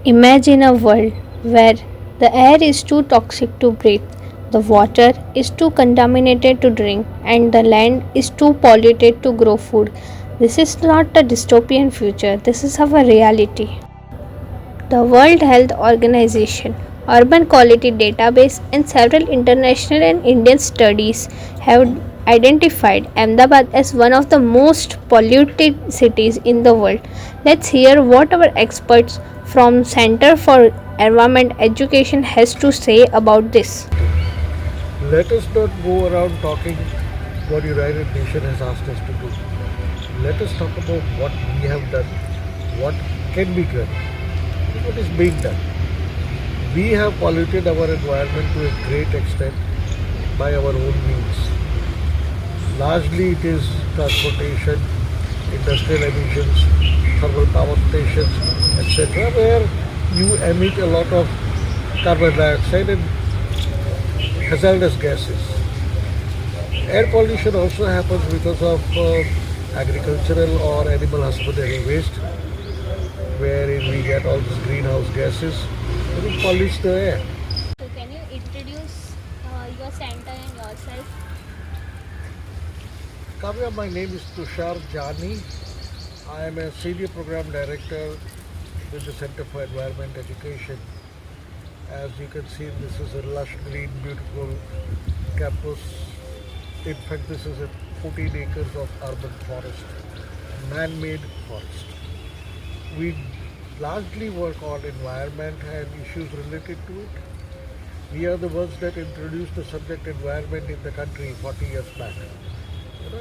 Imagine a world where the air is too toxic to breathe, the water is too contaminated to drink, and the land is too polluted to grow food. This is not a dystopian future, this is our reality. The World Health Organization, Urban Quality Database, and several international and Indian studies have identified Ahmedabad as one of the most polluted cities in the world. Let's hear what our experts from Center for Environment Education has to say about this. Let us not go around talking what the United Nations has asked us to do. Let us talk about what we have done, what can be done, what is being done. We have polluted our environment to a great extent by our own means. Largely it is transportation, industrial emissions, thermal power stations, etc., where you emit a lot of carbon dioxide and hazardous gases. Air pollution also happens because of agricultural or animal husbandry waste, wherein we get all these greenhouse gases, and it pollutes the air. So, can you introduce your center and yourself? Kavya, my name is Tushar Jani. I am a senior program director with the Center for Environment Education. As you can see, this is a lush, green, beautiful campus. In fact, this is a 14 acres of urban forest, man-made forest. We largely work on environment and issues related to it. We are the ones that introduced the subject environment in the country 40 years back.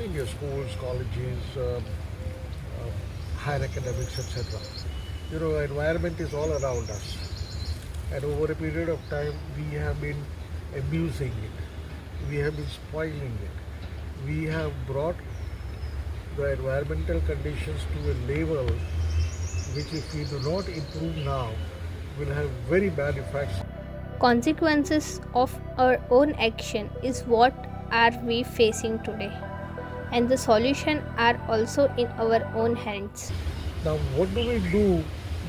In your schools, colleges, higher academics, etc. Environment is all around us. And over a period of time, we have been abusing it. We have been spoiling it. We have brought the environmental conditions to a level which, if we do not improve now, will have very bad effects. Consequences of our own action is what are we facing today, and the solution are also in our own hands. Now, what do we do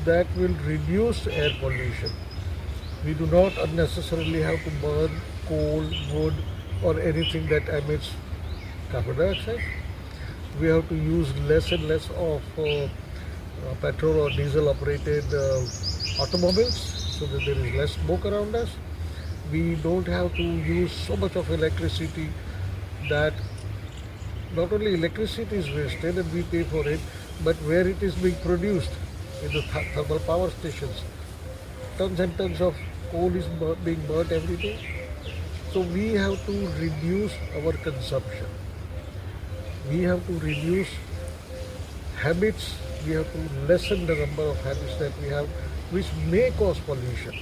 that will reduce air pollution? We do not unnecessarily have to burn coal, wood, or anything that emits carbon dioxide. We have to use less and less of petrol or diesel operated automobiles so that there is less smoke around us. We don't have to use so much of electricity that not only electricity is wasted and we pay for it, but where it is being produced in the thermal power stations. Tons and tons of coal is being burnt every day. So we have to reduce our consumption. We have to reduce habits. We have to lessen the number of habits that we have which may cause pollution.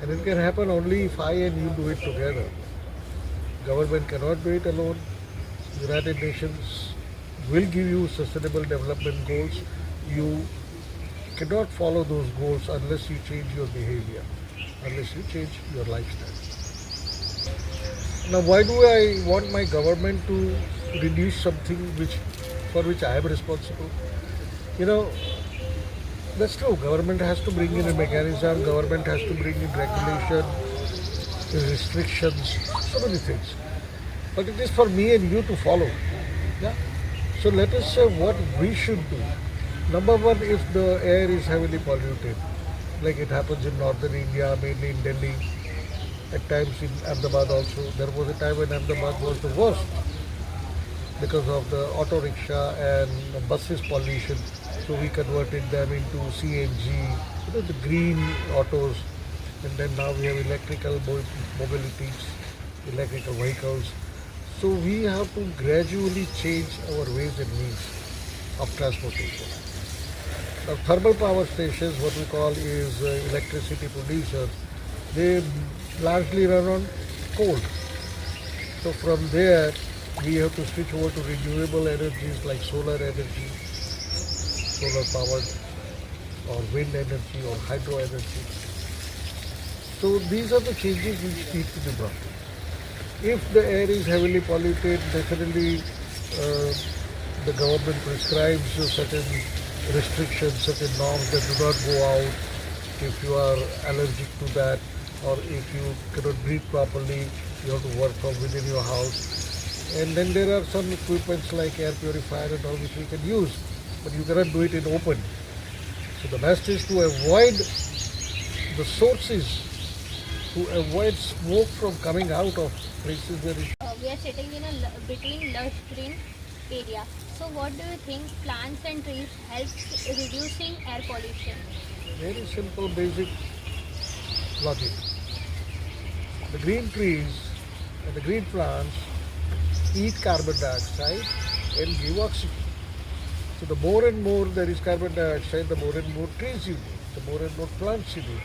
And it can happen only if I and you do it together. Government cannot do it alone. United Nations will give you sustainable development goals. You cannot follow those goals unless you change your behavior, unless you change your lifestyle. Now, why do I want my government to reduce something for which I am responsible? That's true. Government has to bring in a mechanism. Government has to bring in regulation, restrictions, so many things. But it is for me and you to follow. Yeah. So let us say what we should do. Number one, if the air is heavily polluted, like it happens in northern India, mainly in Delhi, at times in Ahmedabad also. There was a time when Ahmedabad was the worst because of the auto rickshaw and buses pollution. So we converted them into CNG, the green autos, and then now we have electrical mobilities, electrical vehicles. So we have to gradually change our ways and means of transportation. Now, thermal power stations, what we call is electricity producers, they largely run on coal. So from there, we have to switch over to renewable energies like solar energy, solar powered, or wind energy or hydro energy. So these are the changes which need to be brought. If the air is heavily polluted, definitely the government prescribes certain restrictions, certain norms that do not go out If you are allergic to that, or if you cannot breathe properly, you have to work from within your house. And then there are some equipments like air purifier and all which we can use, but you cannot do it in open. So the best is to avoid the sources, to avoid smoke from coming out of places where it. We are sitting in a between lush green area. So what do you think plants and trees helps reducing air pollution? Very simple, basic logic. The green trees and the green plants eat carbon dioxide and give oxygen. So the more and more there is carbon dioxide, the more and more trees you need, the more and more plants you need.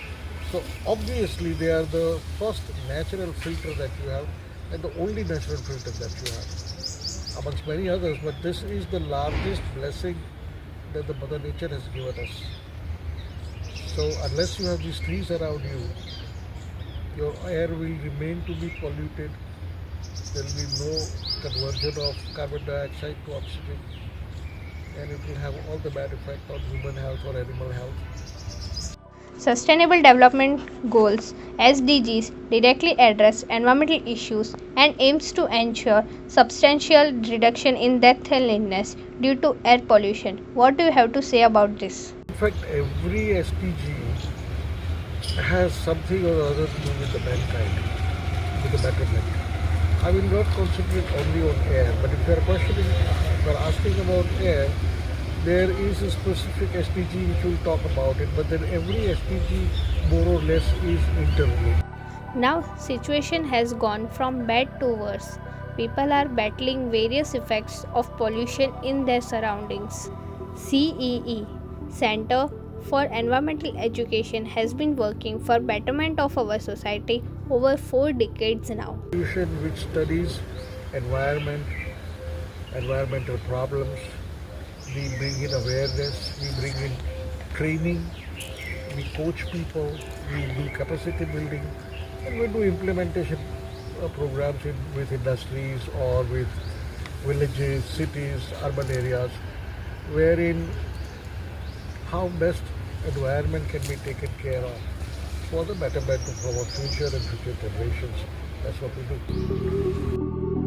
So obviously they are the first natural filter that you have and the only natural filter that you have, amongst many others. But this is the largest blessing that the Mother Nature has given us. So unless you have these trees around you, your air will remain to be polluted. There will be no conversion of carbon dioxide to oxygen, and it will have all the bad effect on human health or animal health. Sustainable Development Goals (SDGs) directly address environmental issues and aims to ensure substantial reduction in death and illness due to air pollution. What do you have to say about this? In fact, every SDG has something or other to do with the mankind, with the betterment. I will not concentrate only on air, but if you are questioning, if you are asking about air, there is a specific SDG which will talk about it, but then every SDG more or less is interlinked. Now, situation has gone from bad to worse. People are battling various effects of pollution in their surroundings. CEE, Center for Environmental Education, has been working for betterment of our society over 4 decades now. Institution which studies environment, environmental problems, we bring in awareness, we bring in training, we coach people, we do capacity building, and we do implementation programs with industries or with villages, cities, urban areas, wherein how best environment can be taken care of for the betterment of our future and future generations. That's what we do.